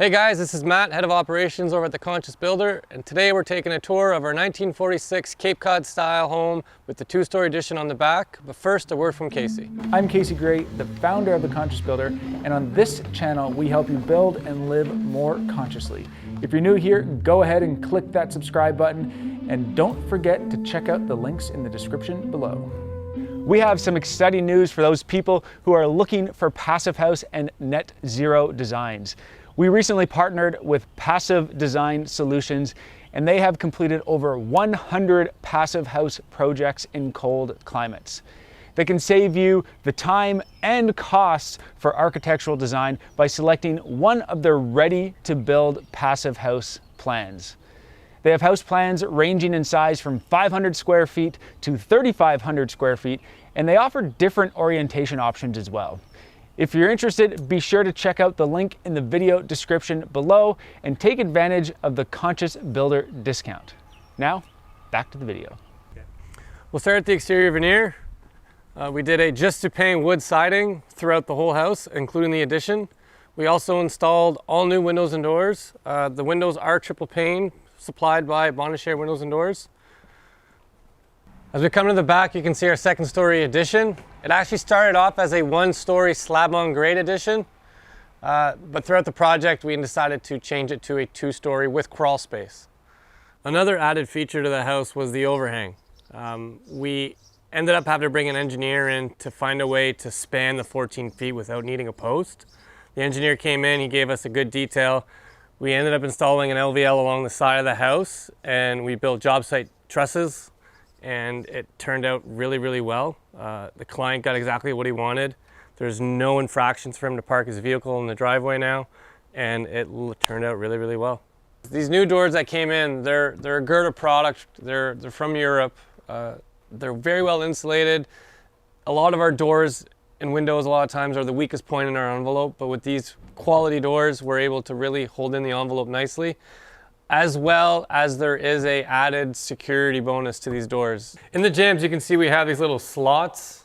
Hey guys, this is Matt, Head of Operations over at The Conscious Builder, and today we're taking a tour of our 1946 Cape Cod style home with the two-story addition on the back. But first, a word from Casey. I'm Casey Gray, the founder of The Conscious Builder, and on this channel, we help you build and live more consciously. If you're new here, go ahead and click that subscribe button, and don't forget to check out the links in the description below. We have some exciting news for those people who are looking for passive house and net zero designs. We recently partnered with Passive Design Solutions, and they have completed over 100 passive house projects in cold climates. They can save you the time and costs for architectural design by selecting one of their ready-to-build passive house plans. They have house plans ranging in size from 500 square feet to 3,500 square feet, and they offer different orientation options as well. If you're interested, be sure to check out the link in the video description below and take advantage of the Conscious Builder discount. Now, back to the video. We'll start at the exterior veneer. We did a just-to-pane wood siding throughout the whole house, including the addition. We also installed all new windows and doors. The windows are triple pane, supplied by Bonnechere Windows and Doors. As we come to the back, you can see our second story addition. It actually started off as a one-story slab-on-grade addition, but throughout the project, we decided to change it to a two-story with crawl space. Another added feature to the house was the overhang. We ended up having to bring an engineer in to find a way to span the 14 feet without needing a post. The engineer came in, he gave us a good detail. We ended up installing an LVL along the side of the house, and we built job site trusses, and it turned out really, really well. The client got exactly what he wanted. There's no infractions for him to park his vehicle in the driveway now, and it turned out really, really well. These new doors that came in, they're a Gerda product. They're from Europe. They're very well insulated. A lot of our doors and windows a lot of times are the weakest point in our envelope, but with these quality doors, we're able to really hold in the envelope nicely, as well as there is a added security bonus to these doors. In the jambs, you can see we have these little slots,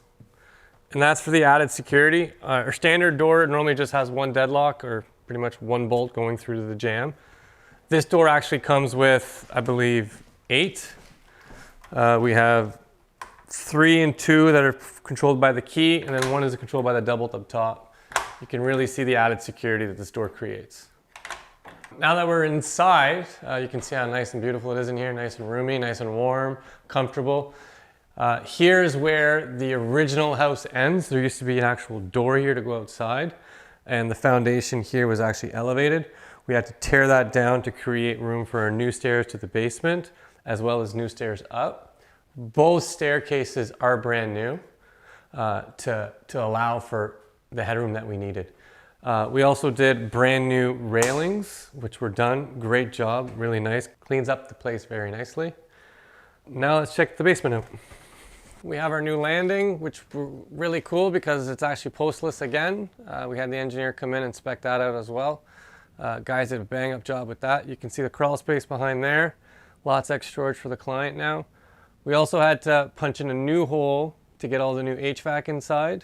and that's for the added security. Our standard door normally just has one deadlock or pretty much one bolt going through to the jamb. This door actually comes with, I believe, 8. We have 3 and 2 that are controlled by the key, and then 1 is controlled by the double up top. You can really see the added security that this door creates. Now that we're inside, you can see how nice and beautiful it is in here, nice and roomy, nice and warm, comfortable. Here's where the original house ends. There used to be an actual door here to go outside, and the foundation here was actually elevated. We had to tear that down to create room for our new stairs to the basement, as well as new stairs up. Both staircases are brand new to allow for the headroom that we needed. We also did brand new railings, which were done. Great job, really nice. Cleans up the place very nicely. Now let's check the basement out. We have our new landing, which were really cool because it's actually postless again. We had the engineer come in and spec that out as well. Guys did a bang up job with that. You can see the crawl space behind there. Lots of extra storage for the client now. We also had to punch in a new hole to get all the new HVAC inside.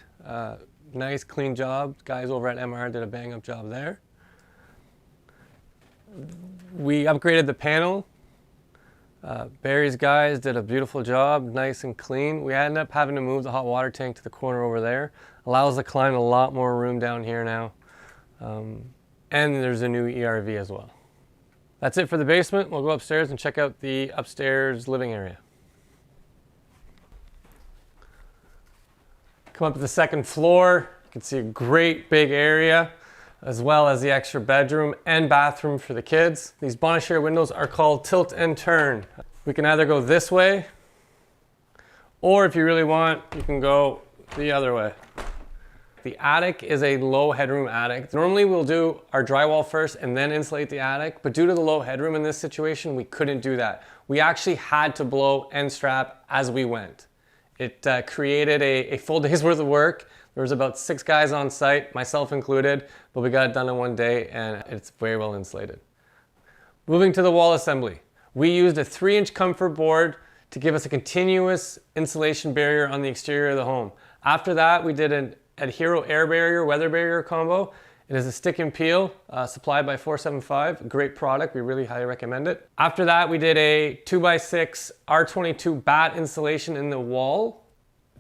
Nice clean job. Guys over at MR did a bang up job there. We upgraded the panel. Barry's guys did a beautiful job, nice and clean. We ended up having to move the hot water tank to the corner over there. Allows the client a lot more room down here now. And there's a new ERV as well. That's it for the basement. We'll go upstairs and check out the upstairs living area. Come up to the second floor, you can see a great big area, as well as the extra bedroom and bathroom for the kids. These Bonnechere windows are called tilt and turn. We can either go this way, or if you really want, you can go the other way. The attic is a low headroom attic. Normally we'll do our drywall first and then insulate the attic, but due to the low headroom in this situation, we couldn't do that. We actually had to blow and strap as we went. It created a full day's worth of work. There was about 6 guys on site, myself included, but we got it done in one day and it's very well insulated. Moving to the wall assembly. We used a 3-inch comfort board to give us a continuous insulation barrier on the exterior of the home. After that, we did an Adhero air barrier, weather barrier combo. It is a stick and peel supplied by 475. Great product, we really highly recommend it. After that, we did a 2x6 R22 bat installation in the wall.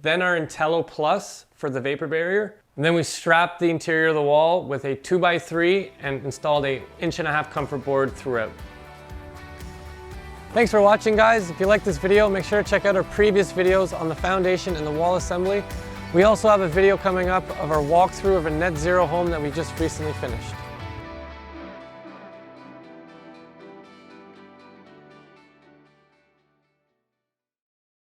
Then our Intello Plus for the vapor barrier. And then we strapped the interior of the wall with a 2x3 and installed a 1.5 inch comfort board throughout. Thanks for watching, guys. If you like this video, make sure to check out our previous videos on the foundation and the wall assembly. We also have a video coming up of our walkthrough of a net zero home that we just recently finished.